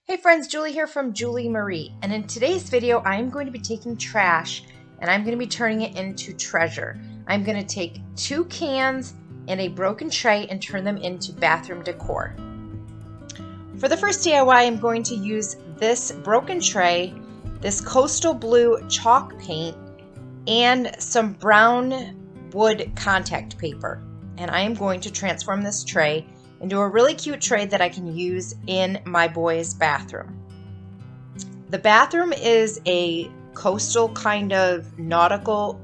Hey friends, Julie here from Julie Marie, and in today's video I'm going to be taking trash and I'm going to be turning it into treasure. I'm going to take 2 cans and a broken tray and turn them into bathroom decor. For the first DIY, I'm going to use this broken tray, this coastal blue chalk paint, and some brown wood contact paper. And I am going to transform this tray into a really cute tray that I can use in my boys' bathroom. The bathroom is a coastal kind of nautical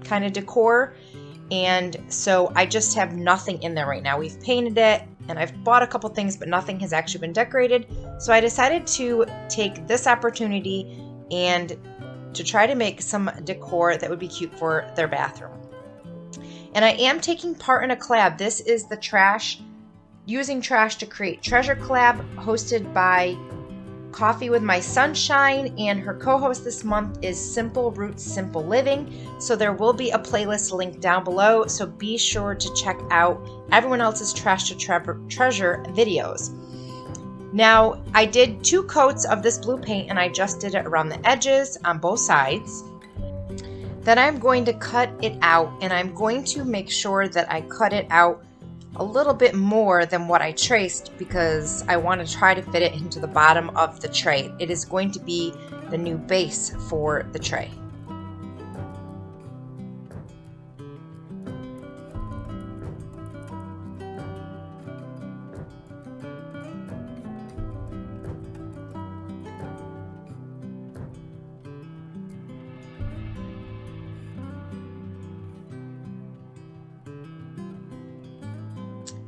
kind of decor, and so I just have nothing in there right now. We've painted it and I've bought a couple things, but nothing has actually been decorated. So I decided to take this opportunity and to try to make some decor that would be cute for their bathroom. And I am taking part in a collab. This is the Using Trash to Create Treasure collab, hosted by Coffee with My Sunshine, and her co-host this month is Simple Roots Simple Living. So there will be a playlist linked down below, so be sure to check out everyone else's Trash to Treasure videos. Now, I did 2 coats of this blue paint and I just did it around the edges on both sides. Then I'm going to cut it out, and I'm going to make sure that I cut it out a little bit more than what I traced because I want to try to fit it into the bottom of the tray. It is going to be the new base for the tray.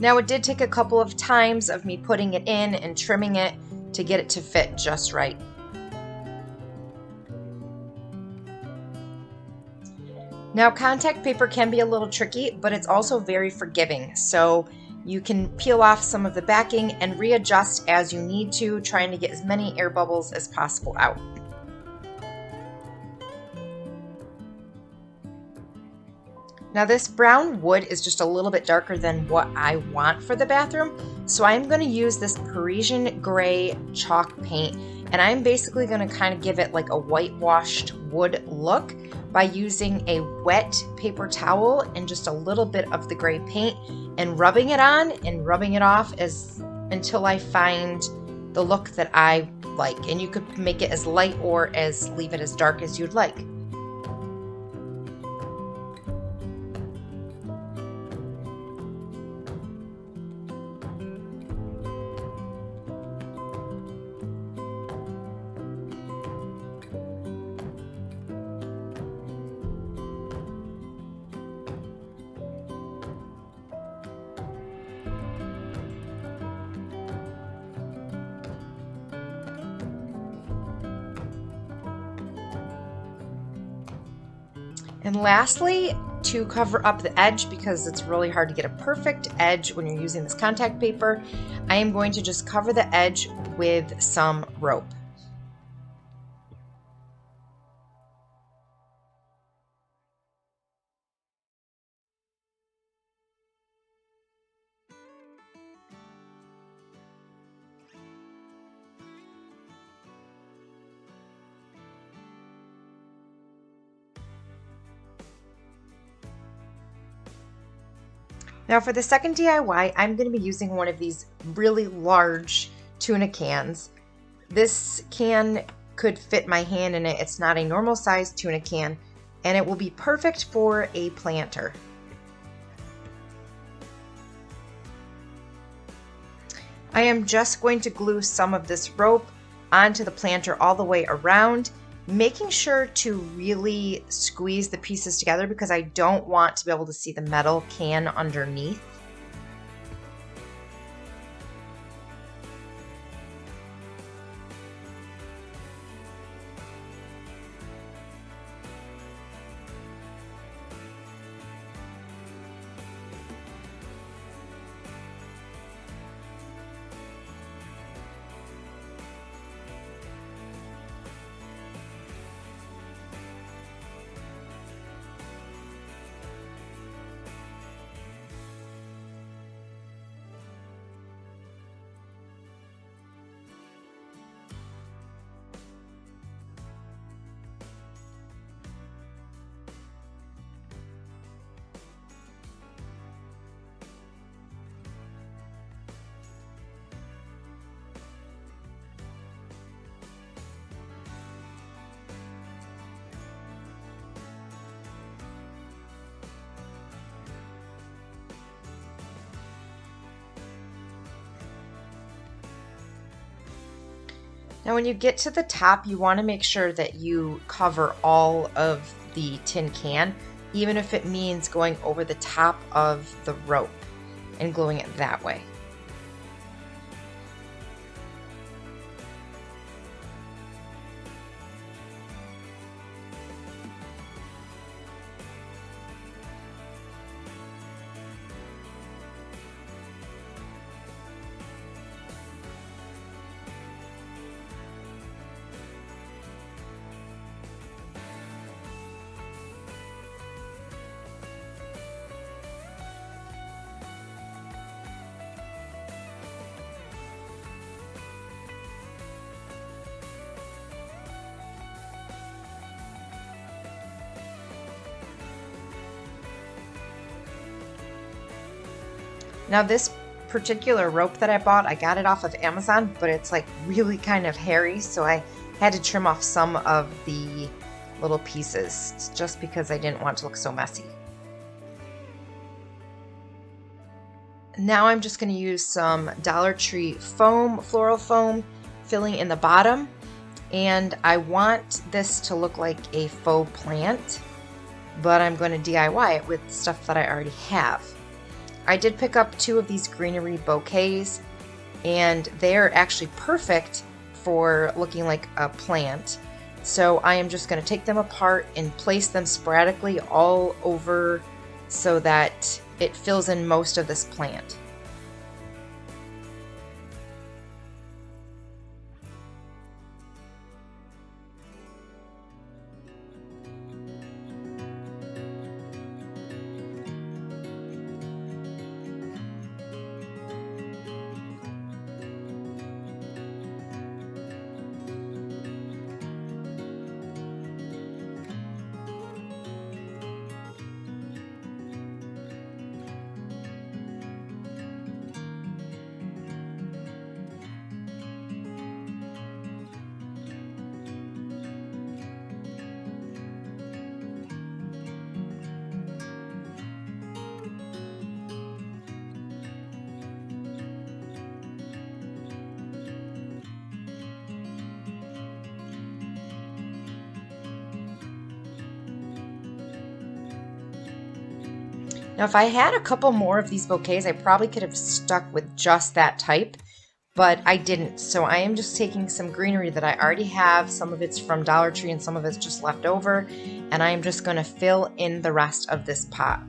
Now, it did take a couple of times of me putting it in and trimming it to get it to fit just right. Now, contact paper can be a little tricky, but it's also very forgiving. So you can peel off some of the backing and readjust as you need to, trying to get as many air bubbles as possible out. Now, this brown wood is just a little bit darker than what I want for the bathroom, so I'm going to use this Parisian gray chalk paint, and I'm basically going to kind of give it like a whitewashed wood look by using a wet paper towel and just a little bit of the gray paint and rubbing it on and rubbing it off until I find the look that I like. And you could make it as light or leave it as dark as you'd like. And lastly, to cover up the edge, because it's really hard to get a perfect edge when you're using this contact paper, I am going to just cover the edge with some rope. Now, for the second DIY, I'm going to be using one of these really large tuna cans. This can could fit my hand in it. It's not a normal size tuna can, and it will be perfect for a planter. I am just going to glue some of this rope onto the planter all the way around, making sure to really squeeze the pieces together because I don't want to be able to see the metal can underneath. Now when you get to the top, you want to make sure that you cover all of the tin can, even if it means going over the top of the rope and gluing it that way. Now this particular rope that I bought, I got it off of Amazon, but it's like really kind of hairy, so I had to trim off some of the little pieces just because I didn't want it to look so messy. Now I'm just going to use some Dollar Tree foam, floral foam, filling in the bottom, and I want this to look like a faux plant, but I'm going to DIY it with stuff that I already have. I did pick up 2 of these greenery bouquets, and they're actually perfect for looking like a plant. So I am just going to take them apart and place them sporadically all over so that it fills in most of this plant. Now if I had a couple more of these bouquets, I probably could have stuck with just that type, but I didn't. So I am just taking some greenery that I already have. Some of it's from Dollar Tree and some of it's just left over, and I am just going to fill in the rest of this pot.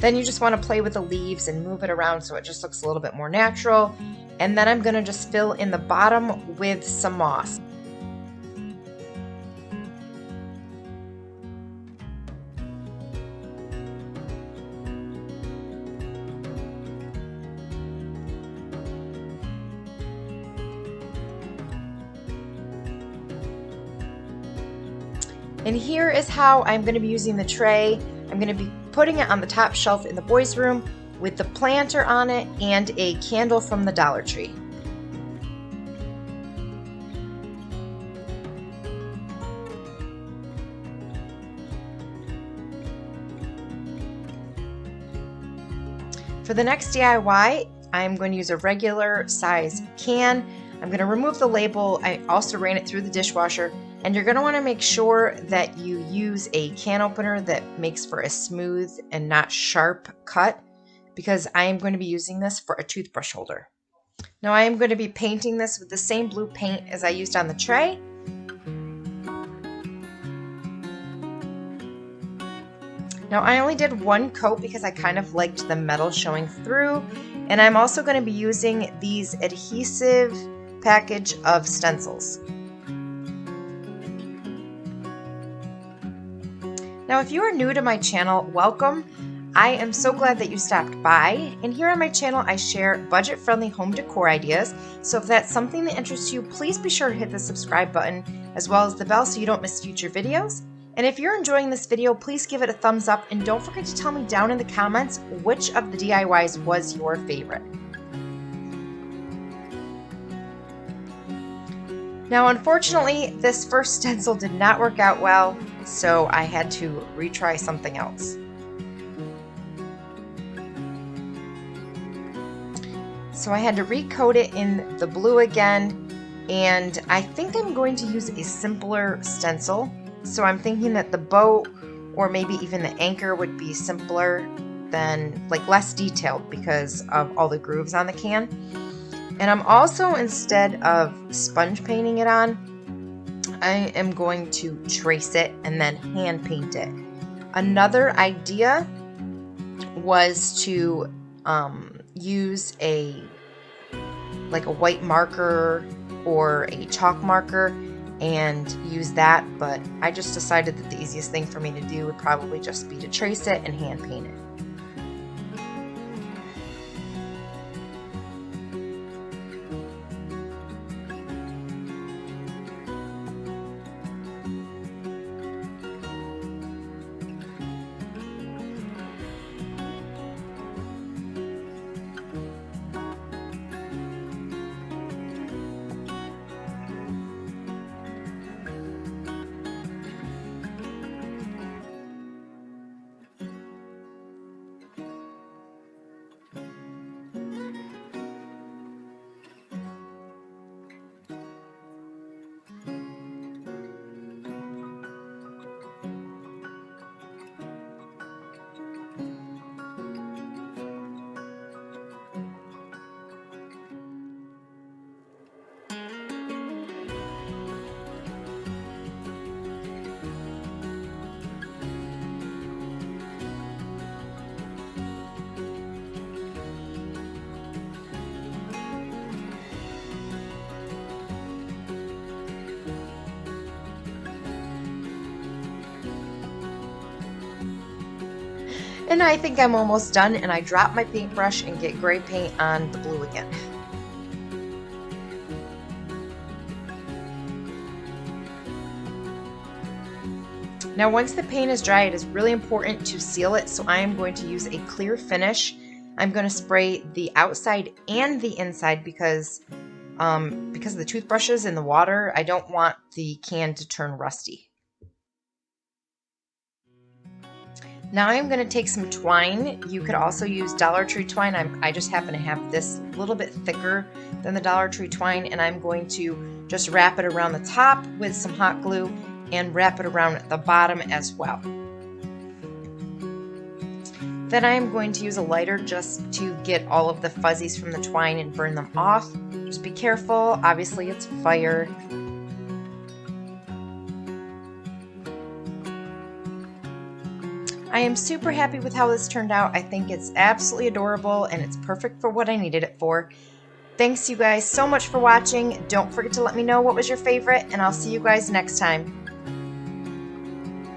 Then you just want to play with the leaves and move it around so it just looks a little bit more natural. And then I'm going to just fill in the bottom with some moss. And here is how I'm going to be using the tray. I'm going to be putting it on the top shelf in the boys' room with the planter on it and a candle from the Dollar Tree. For the next DIY, I'm going to use a regular size can. I'm going to remove the label. I also ran it through the dishwasher. And you're going to want to make sure that you use a can opener that makes for a smooth and not sharp cut, because I am going to be using this for a toothbrush holder. Now I am going to be painting this with the same blue paint as I used on the tray. Now I only did one coat because I kind of liked the metal showing through, and I'm also going to be using these adhesive package of stencils. Now if you are new to my channel, welcome. I am so glad that you stopped by, and here on my channel I share budget-friendly home decor ideas, so if that's something that interests you, please be sure to hit the subscribe button as well as the bell so you don't miss future videos. And if you're enjoying this video, please give it a thumbs up, and don't forget to tell me down in the comments which of the DIYs was your favorite. Now unfortunately, this first stencil did not work out well, so I had to retry something else. So I had to recoat it in the blue again, and I think I'm going to use a simpler stencil. So I'm thinking that the boat or maybe even the anchor would be simpler than, like, less detailed because of all the grooves on the can. And I'm also, instead of sponge painting it on, I am going to trace it and then hand paint it. Another idea was to use a white marker or a chalk marker and use that, but I just decided that the easiest thing for me to do would probably just be to trace it and hand paint it. And I think I'm almost done, and I drop my paintbrush and get gray paint on the blue again. Now once the paint is dry, it is really important to seal it, so I am going to use a clear finish. I'm going to spray the outside and the inside because of the toothbrushes in the water, I don't want the can to turn rusty. Now I'm going to take some twine. You could also use Dollar Tree twine. I just happen to have this a little bit thicker than the Dollar Tree twine, and I'm going to just wrap it around the top with some hot glue and wrap it around the bottom as well. Then I'm going to use a lighter just to get all of the fuzzies from the twine and burn them off. Just be careful, obviously it's fire. I am super happy with how this turned out. I think it's absolutely adorable and it's perfect for what I needed it for. Thanks you guys so much for watching. Don't forget to let me know what was your favorite, and I'll see you guys next time.